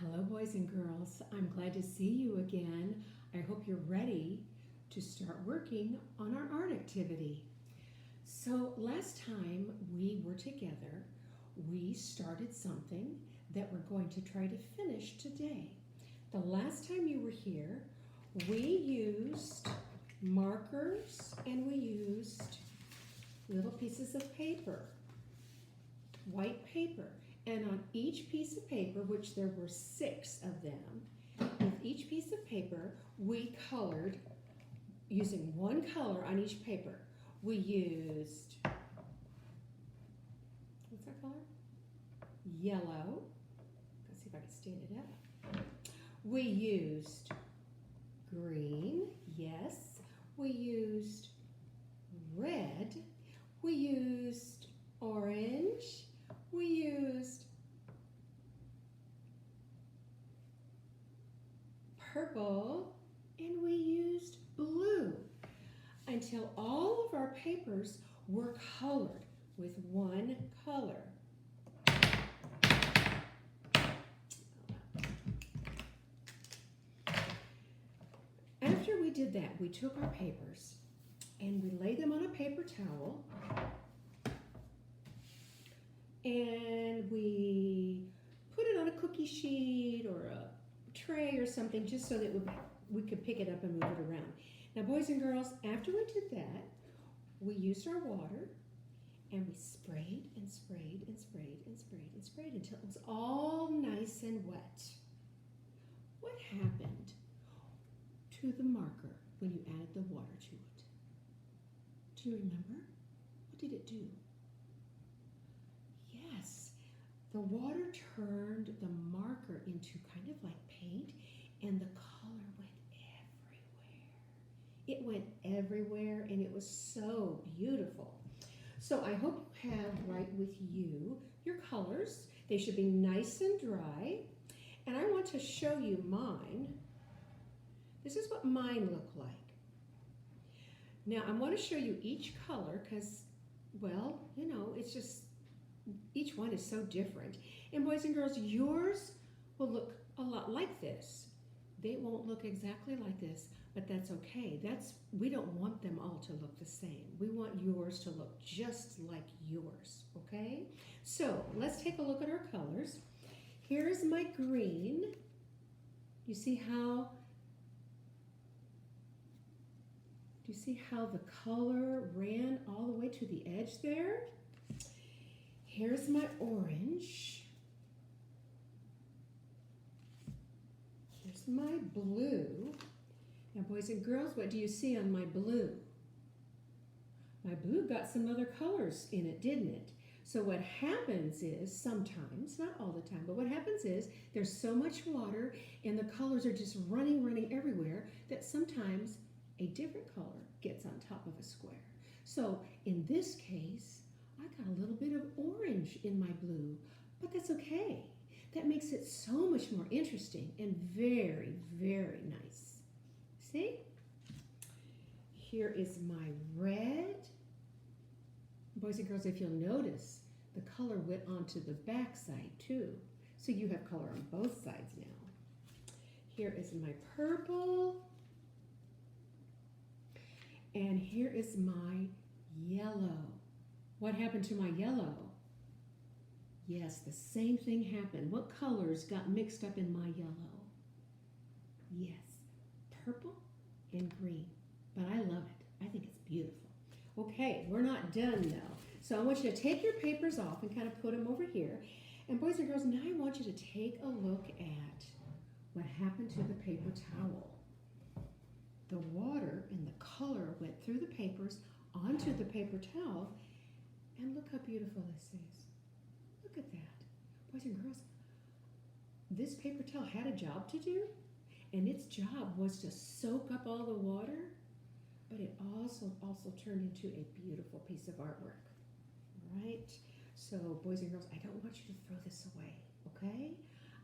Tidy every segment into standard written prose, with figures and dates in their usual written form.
Hello, boys and girls. I'm glad to see you again. I hope you're ready to start working on our art activity. So last time we were together, we started something that we're going to try to finish today. The last time you were here, we used markers and we used little pieces of paper, white paper. And on each piece of paper, which there were 6 of them, with each piece of paper, we colored using one color on each paper. We used, what's that color? Yellow. Let's see if I can stand it up. We used green, yes. We used red. We used orange. We used purple, and we used blue until all of our papers were colored with one color. After we did that, we took our papers and we laid them on a paper towel. And we put it on a cookie sheet or a tray or something just so that we could pick it up and move it around. Now, boys and girls, after we did that, we used our water and we sprayed and sprayed and sprayed and sprayed and sprayed until it was all nice and wet. What happened to the marker when you added the water to it? Do you remember? What did it do? Yes, the water turned the marker into kind of like paint, and the color went everywhere. It went everywhere, and it was so beautiful. So I hope you have right with you your colors. They should be nice and dry, and I want to show you mine. This is what mine look like. Now I want to show you each color because, well, you know, it's just each one is so different. And boys and girls, yours will look a lot like this. They won't look exactly like this, but that's okay. We don't want them all to look the same. We want yours to look just like yours, okay? So let's take a look at our colors. Here's my green. You see how the color ran all the way to the edge there? Here's my orange. Here's my blue. Now, boys and girls, what do you see on my blue? My blue got some other colors in it, didn't it? So what happens is sometimes, not all the time, but what happens is there's so much water and the colors are just running everywhere that sometimes a different color gets on top of a square. So in this case, I got a little bit of orange in my blue, but that's okay. That makes it so much more interesting and very, very nice. See? Here is my red. Boys and girls, if you'll notice, the color went onto the back side too. So you have color on both sides now. Here is my purple. And here is my yellow. What happened to my yellow? Yes, the same thing happened. What colors got mixed up in my yellow? Yes, purple and green. But I love it. I think it's beautiful. Okay, we're not done though. So I want you to take your papers off and kind of put them over here. And boys and girls, now I want you to take a look at what happened to the paper towel. The water and the color went through the papers onto the paper towel. And look how beautiful this is. Look at that. Boys and girls, this paper towel had a job to do, and its job was to soak up all the water, but it also turned into a beautiful piece of artwork. All right? So, boys and girls, I don't want you to throw this away, okay?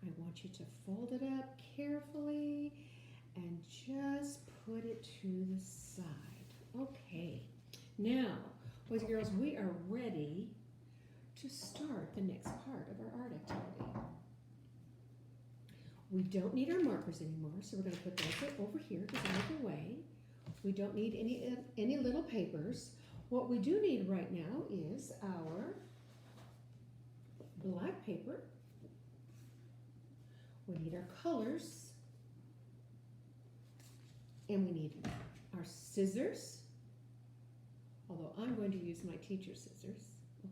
I want you to fold it up carefully and just put it to the side. Okay. Now, boys and girls, we are ready to start the next part of our art activity. We don't need our markers anymore, so we're going to put those over here because they're out of the way. We don't need any little papers. What we do need right now is our black paper. We need our colors. And we need our scissors. Although I'm going to use my teacher's scissors,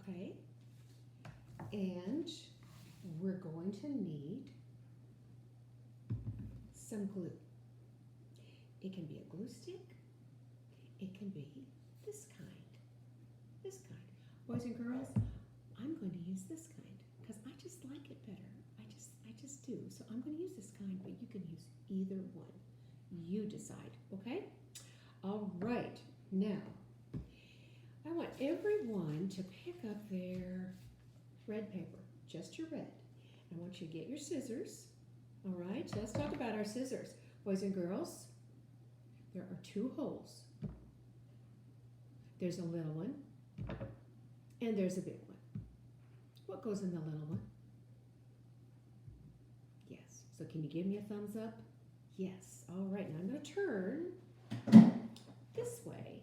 okay? And we're going to need some glue. It can be a glue stick. It can be this kind. This kind. Boys and girls, I'm going to use this kind because I just like it better. I just do. So I'm going to use this kind, but you can use either one. You decide, okay? All right. Now, I want everyone to pick up their red paper, just your red. I want you to get your scissors. All right, so let's talk about our scissors. Boys and girls, there are 2 holes. There's a little one, and there's a big one. What goes in the little one? Yes. So can you give me a thumbs up? Yes. All right, now I'm going to turn this way.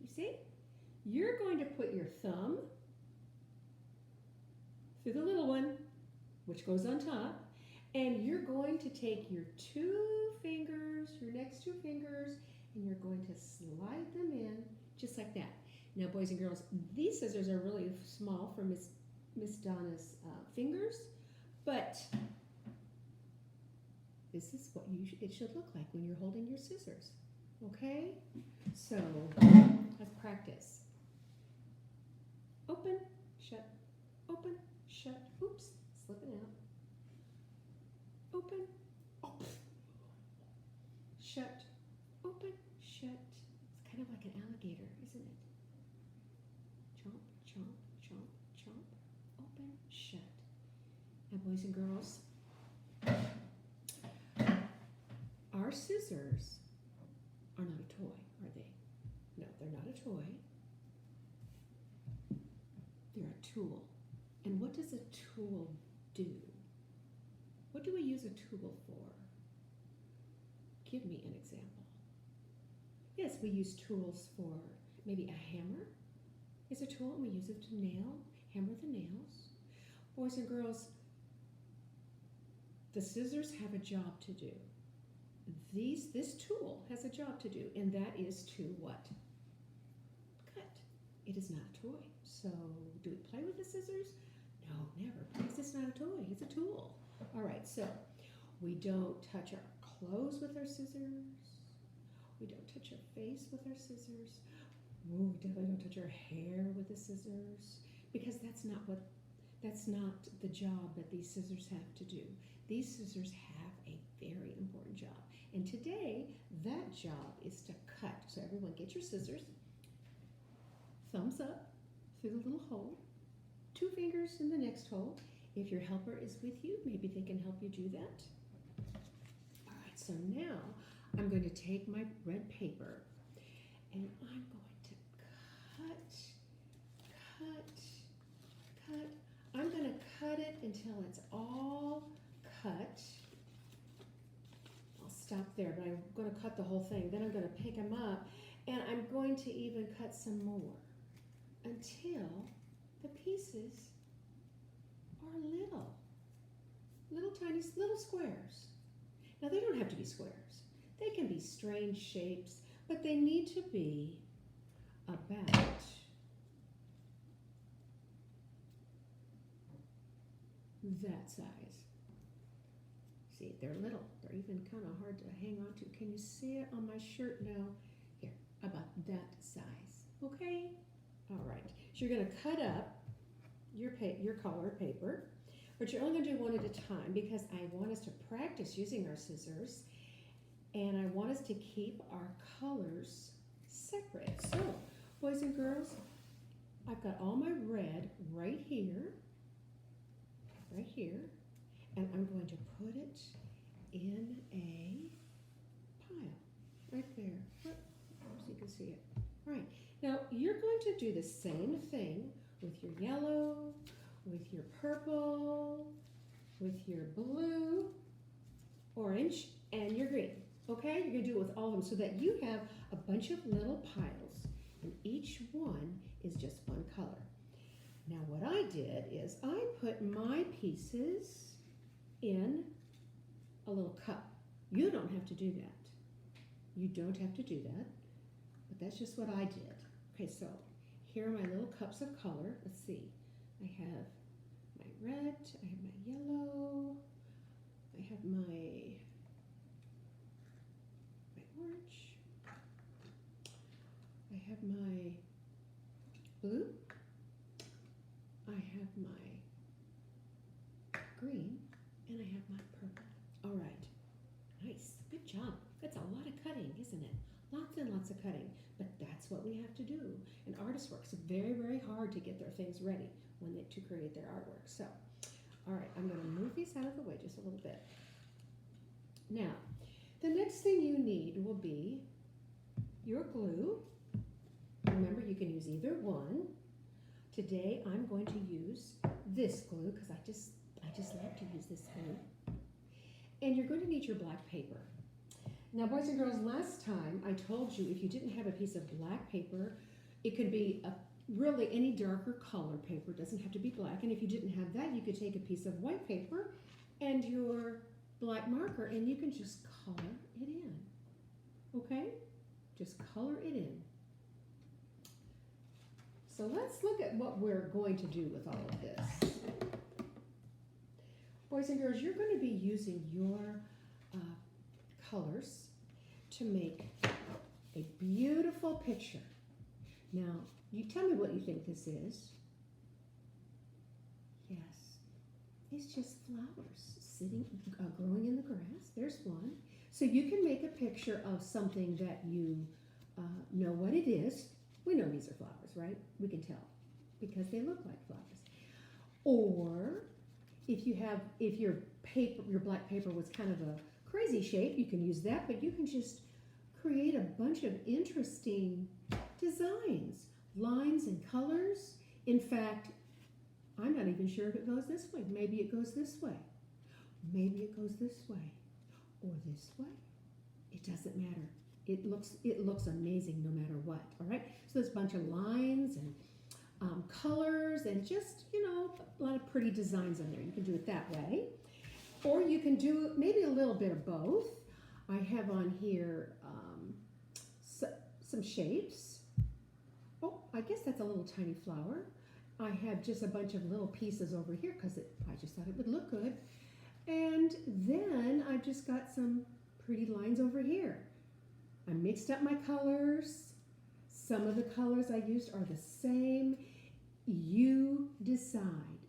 You see? You're going to put your thumb through the little one, which goes on top, and you're going to take your 2 fingers, your next 2 fingers, and you're going to slide them in just like that. Now, boys and girls, these scissors are really small for Miss Donna's fingers, but this is what it should look like when you're holding your scissors. Okay? So, let's practice. Open, shut, open, shut. Oops, slipping out. Open, shut, open, shut. It's kind of like an alligator, isn't it? Chomp, chomp, chomp, chomp. Open, shut. Now, boys and girls, our scissors are not a toy, are they? No, they're not a toy. They're a tool. And what does a tool do? What do we use a tool for? Give me an example. Yes, we use tools for maybe a hammer is a tool, and we use it to hammer the nails. Boys and girls, the scissors have a job to do. This tool has a job to do, and that is to what? Cut. It is not a toy. So, do we play with the scissors? No, never, because it's not a toy, it's a tool. All right, so we don't touch our clothes with our scissors. We don't touch our face with our scissors. We definitely don't touch our hair with the scissors, because that's not the job that these scissors have to do. These scissors have a very important job. And today, that job is to cut. So everyone get your scissors, thumbs up through the little hole, 2 fingers in the next hole. If your helper is with you, maybe they can help you do that. All right, so now I'm going to take my red paper and I'm going to cut. I'm going to cut it until it's all cut. I'll stop there, but I'm going to cut the whole thing. Then I'm going to pick them up and I'm going to even cut some more until the pieces are little tiny little squares. Now they don't have to be squares. They can be strange shapes, but they need to be about that size. See, they're little. They're even kind of hard to hang on to. Can you see it on my shirt now? Here, about that size. Okay? All right. So you're going to cut up your colored paper, but you're only going to do one at a time because I want us to practice using our scissors, and I want us to keep our colors separate. So, boys and girls, I've got all my red right here, and I'm going to put it in a pile right there. So you can see it. All right. Now, you're going to do the same thing with your yellow, with your purple, with your blue, orange, and your green. Okay, you're going to do it with all of them so that you have a bunch of little piles, and each one is just one color. Now what I did is I put my pieces in a little cup. You don't have to do that. You don't have to do that, but that's just what I did. Okay, so here are my little cups of color. Let's see. I have my red, I have my yellow, I have my orange, I have my blue, I have my green, and I have my purple. All right, nice, good job. That's a lot of cutting, isn't it? Lots and lots of cutting, but that's what we have to do. And artists works very, very hard to get their things ready to create their artwork. So, all right, I'm going to move these out of the way just a little bit. Now, the next thing you need will be your glue. Remember, you can use either one. Today, I'm going to use this glue because I just like to use this glue. And you're going to need your black paper. Now, boys and girls, last time I told you if you didn't have a piece of black paper, it could be really any darker color paper. It doesn't have to be black. And if you didn't have that, you could take a piece of white paper and your black marker, and you can just color it in. Okay? Just color it in. So let's look at what we're going to do with all of this. Boys and girls, you're going to be using your colors to make a beautiful picture. Now, you tell me what you think this is. Yes, it's just flowers sitting, growing in the grass. There's one. So you can make a picture of something that you know what it is. We know these are flowers, right? We can tell because they look like flowers. Or if your black paper was kind of a crazy shape, you can use that, but you can just create a bunch of interesting designs, lines and colors. In fact, I'm not even sure if it goes this way. Maybe it goes this way. Maybe it goes this way or this way. It doesn't matter. It looks amazing no matter what, all right? So there's a bunch of lines and colors and just, a lot of pretty designs on there. You can do it that way. Or you can do maybe a little bit of both. I have on here some shapes. Oh, I guess that's a little tiny flower. I have just a bunch of little pieces over here because I just thought it would look good. And then I've just got some pretty lines over here. I mixed up my colors. Some of the colors I used are the same. You decide.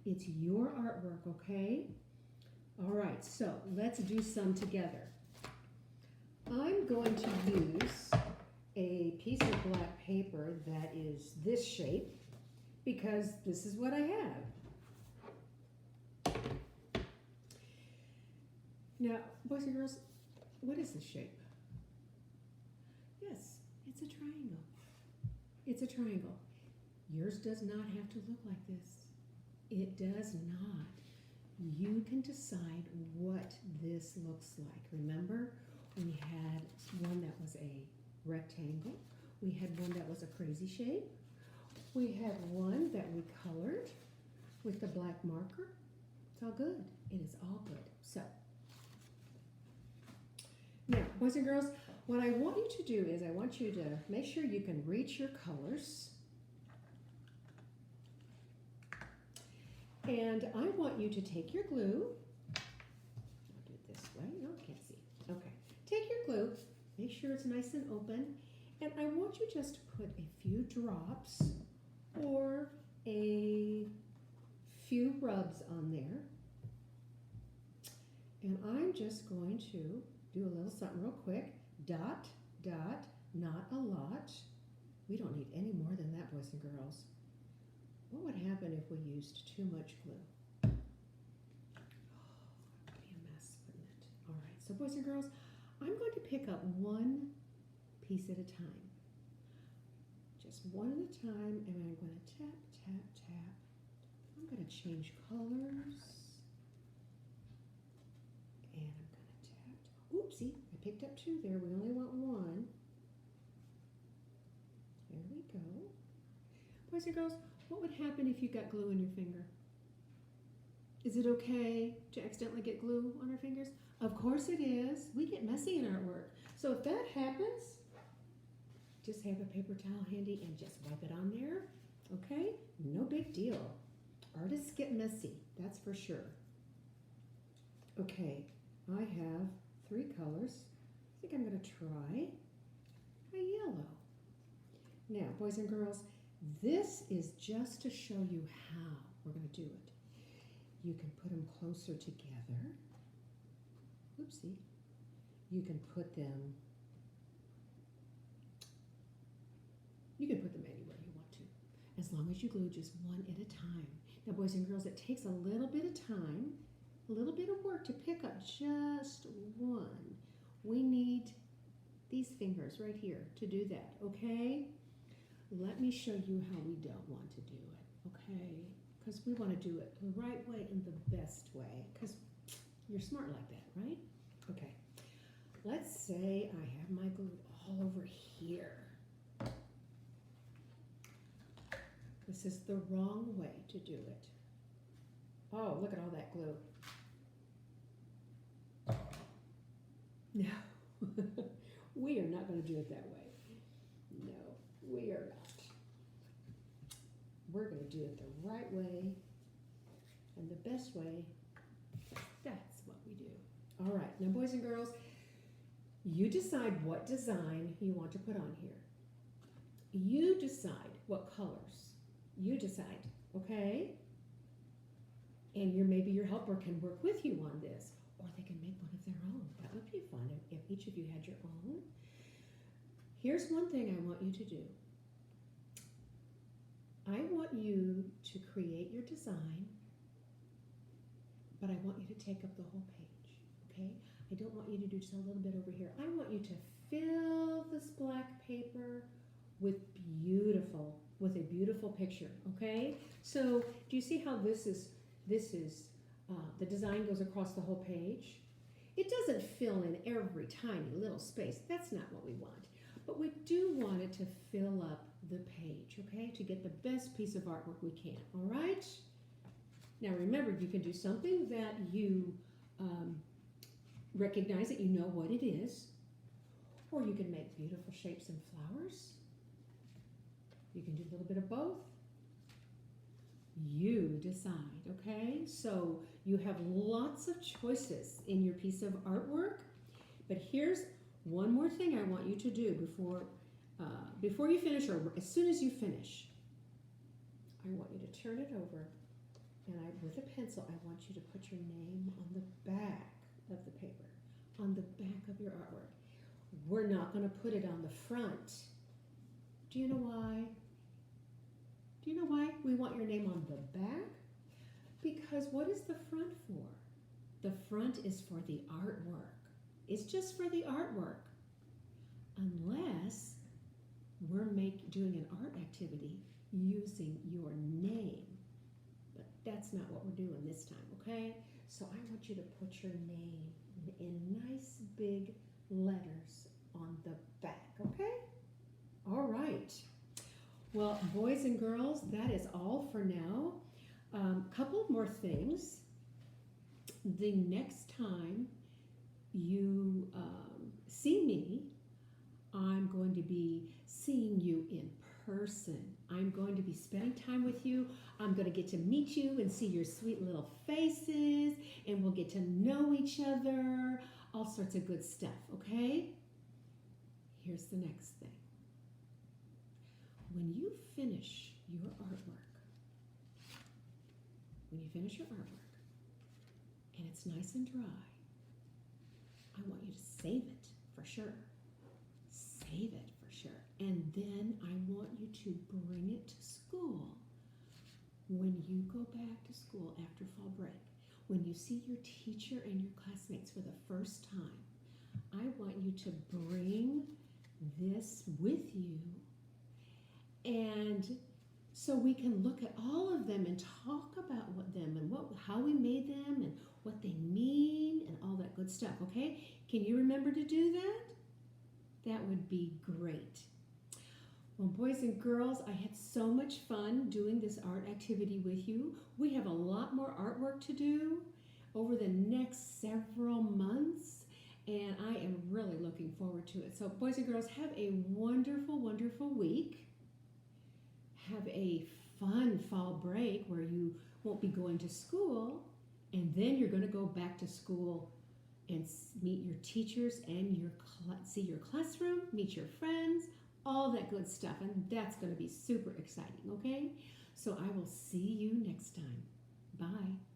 It's your artwork, okay? All right, so let's do some together. I'm going to use a piece of black paper that is this shape because this is what I have. Now, boys and girls, what is this shape? Yes, it's a triangle. It's a triangle. Yours does not have to look like this. It does not. You can decide what this looks like. Remember, we had one that was a rectangle. We had one that was a crazy shape. We had one that we colored with the black marker. It's all good. It is all good. So, now, boys and girls, what I want you to do is I want you to make sure you can reach your colors. And I want you to take your glue. I'll do it this way. No, I can't see. Okay. Take your glue. Make sure it's nice and open. And I want you just to put a few drops or a few rubs on there. And I'm just going to do a little something real quick. Dot, dot, not a lot. We don't need any more than that, boys and girls. What would happen if we used too much glue? Oh, it would be a mess, wouldn't it? All right, so boys and girls, I'm going to pick up one piece at a time. Just one at a time, and I'm going to tap, tap, tap. I'm going to change colors. And I'm going to tap. Oopsie, I picked up two there. We only want one. There we go. Boys and girls, what would happen if you got glue in your finger? Is it okay to accidentally get glue on our fingers? Of course it is. We get messy in artwork. So if that happens, just have a paper towel handy and just wipe it on there. Okay? No big deal. Artists get messy, that's for sure. Okay, I have 3 colors. I think I'm going to try a yellow. Now, boys and girls, this is just to show you how we're going to do it. You can put them closer together. Oopsie. You can put them anywhere you want to, as long as you glue just one at a time. Now, boys and girls, it takes a little bit of time, a little bit of work to pick up just one. We need these fingers right here to do that, okay? Let me show you how we don't want to do it, okay? Because we want to do it the right way and the best way, because you're smart like that, right? Okay, let's say I have my glue all over here. This is the wrong way to do it. Oh, look at all that glue. No, we are not going to do it that way. No, we are not. We're going to do it the right way and the best way. That's what we do. All right, now boys and girls, you decide what design you want to put on here. You decide what colors. You decide, okay? And maybe your helper can work with you on this, or they can make one of their own. That would be fun if each of you had your own. Here's one thing I want you to do. I want you to create your design, but I want you to take up the whole page, okay? I don't want you to do just a little bit over here. I want you to fill this black paper with a beautiful picture, okay? So do you see how this is the design goes across the whole page? It doesn't fill in every tiny little space. That's not what we want. But we do want it to fill up the page, okay? To get the best piece of artwork we can, all right? Now remember, you can do something that you recognize that you know what it is, or you can make beautiful shapes and flowers. You can do a little bit of both. You decide, okay? So you have lots of choices in your piece of artwork, but here's one more thing I want you to do before you finish, or as soon as you finish. I want you to turn it over, and with a pencil, I want you to put your name on the back of the paper, on the back of your artwork. We're not going to put it on the front. Do you know why? Do you know why we want your name on the back? Because what is the front for? The front is for the artwork. It's just for the artwork. Unless we're doing an art activity using your name. But that's not what we're doing this time, okay? So I want you to put your name in nice big letters on the back, okay? All right. Well, boys and girls, that is all for now. Couple more things. The next time you see me, I'm going to be seeing you in person. I'm going to be spending time with you. I'm going to get to meet you and see your sweet little faces, and we'll get to know each other, all sorts of good stuff, okay? Here's the next thing. When you finish your artwork, and it's nice and dry, I want you to save it for sure. Save it for sure. And then I want you to bring it to school when you go back to school after fall break. When you see your teacher and your classmates for the first time, I want you to bring this with you, and so we can look at all of them and talk about them and how we made them and what they mean, and all that good stuff, okay? Can you remember to do that? That would be great. Well, boys and girls, I had so much fun doing this art activity with you. We have a lot more artwork to do over the next several months, and I am really looking forward to it. So, boys and girls, have a wonderful, wonderful week. Have a fun fall break where you won't be going to school, and then you're going to go back to school and meet your teachers and see your classroom, meet your friends, all that good stuff, and that's going to be super exciting, okay? So I will see you next time. Bye.